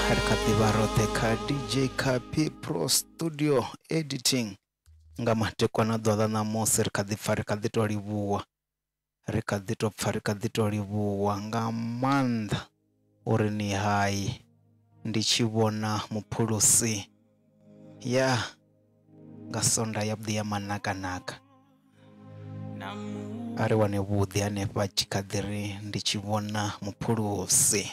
Harikativaroteka DJ Kapi Pro Studio Editing ngamatekwa na dwala na mose rikadito livuwa rikadito livuwa ngamanda uri ni hai ndichibona mupulusi ya ngasonda yabdi ya manaka ari wane budhi ane pachikadiri ndichibona mupulusi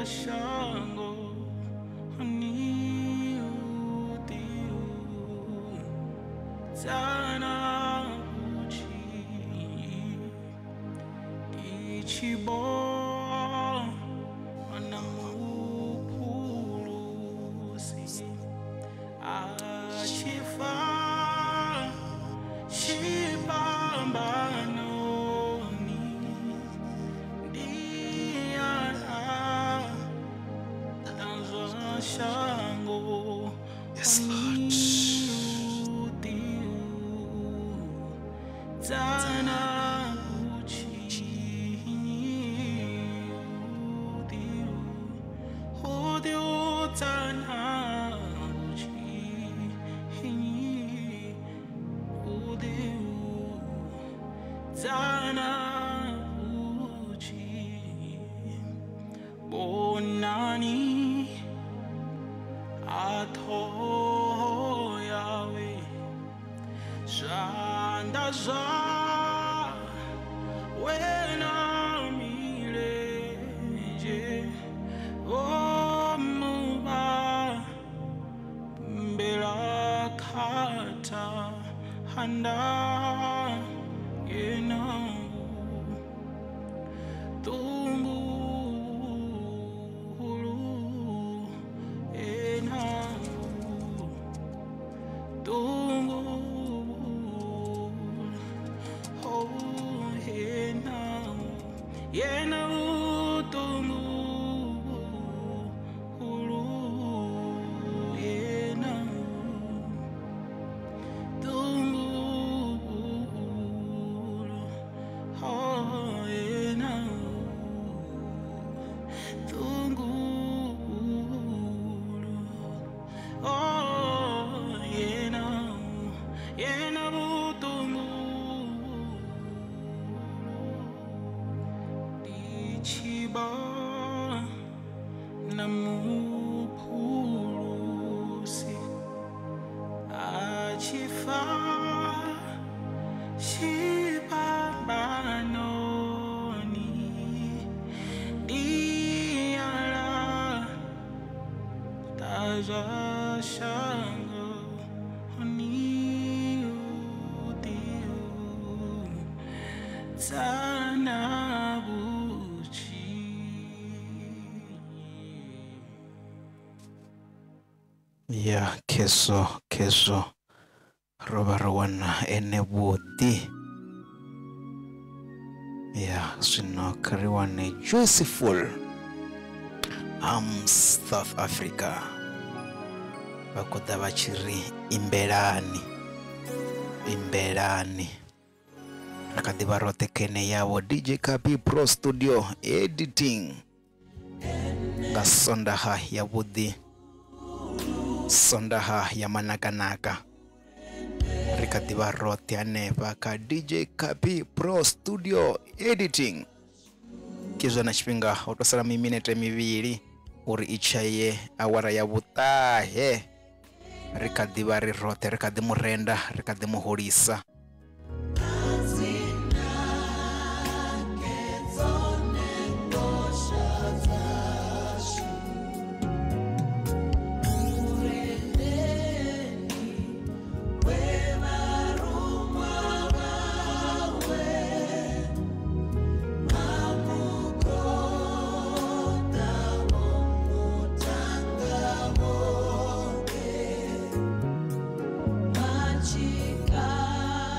Shango ni utiu zana uchi ichibo anamupulusi achifa shipambano Shango, yes, Lord. Zana uchi udio zana uchi udio zana uchi bonani Ato Yahweh Shandaza Wena Mileje Omuba Belakata Handa Yena Tumbu Yena utumu ulu yena tumu oh yena tungu oh yena utumu Chiba namupulusi achifa shipabanoni diara taja shango ni utiu zanabu ya keso robarwana enebudi ya sinokariwane joyful South Africa bakoda bachiri imbelani akadibarote kene yabo DJ Kapi Pro Studio Editing ngasondaha ya budi sondaha ya manakanaka rikadibarote aneva ka DJ Kapi Pro Studio Editing kizo na chipinga utosala miminete mivili uri ichaye awara ya butahe rikadibari rote rikadimurenda rikadimuhulisa Chica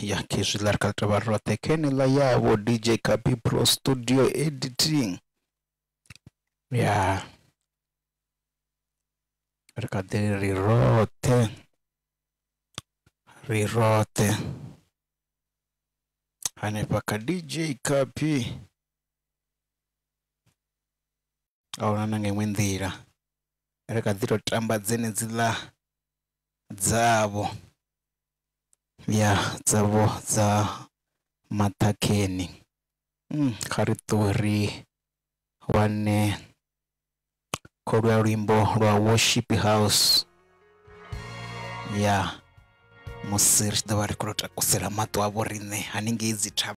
Ya kizilar kaltabarote kenela yabo DJ Kapi Pro Studio Editing. Ya rekadiri rirote hanepaka DJ Kapi auna nange mwendira rekadiro tamba zene zila zabo ya zabo za matakeni karitori wane korwa rimbo rwa Worship House ya musiri dabari kurota kusela matu aborine haninge izi